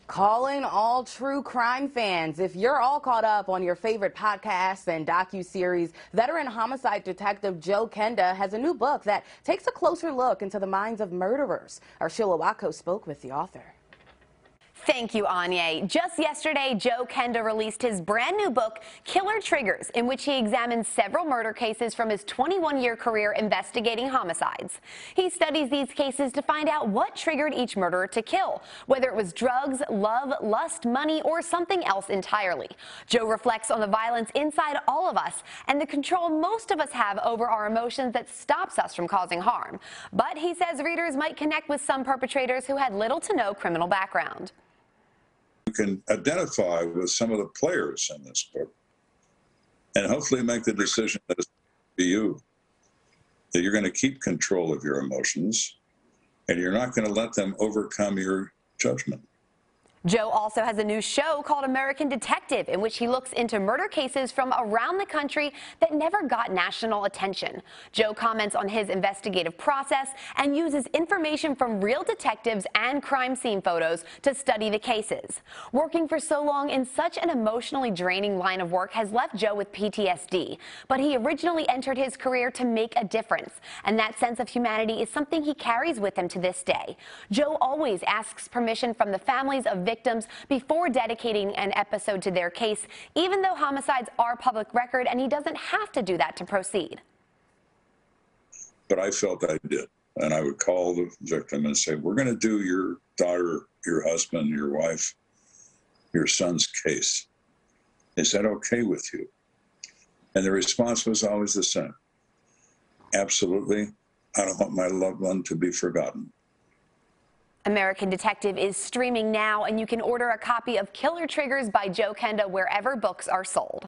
Calling all true crime fans. If you're all caught up on your favorite podcasts and docuseries, veteran homicide detective Joe Kenda has a new book that takes a closer look into the minds of murderers. Our Sheila Wacko spoke with the author. Thank you, Anya. Just yesterday, Joe Kenda released his brand new book, Killer Triggers, in which he examines several murder cases from his 21-year career investigating homicides. He studies these cases to find out what triggered each murderer to kill, whether it was drugs, love, lust, money, or something else entirely. Joe reflects on the violence inside all of us and the control most of us have over our emotions that stops us from causing harm. But he says readers might connect with some perpetrators who had little to no criminal background. You can identify with some of the players in this book and hopefully make the decision that it's for you, that you're going to keep control of your emotions and you're not going to let them overcome your judgment. Joe also has a new show called American Detective, in which he looks into murder cases from around the country that never got national attention. Joe comments on his investigative process and uses information from real detectives and crime scene photos to study the cases. Working for so long in such an emotionally draining line of work has left Joe with PTSD, but he originally entered his career to make a difference, and that sense of humanity is something he carries with him to this day. Joe always asks permission from the families of victims before dedicating an episode to their case, even though homicides are public record and he doesn't have to do that to proceed. But I felt I did, and I would call the victim and say, we're going to do your daughter, your husband, your wife, your son's case. Is that okay with you? And the response was always the same. Absolutely. I don't want my loved one to be forgotten. American Detective is streaming now, and you can order a copy of Killer Triggers by Joe Kenda wherever books are sold.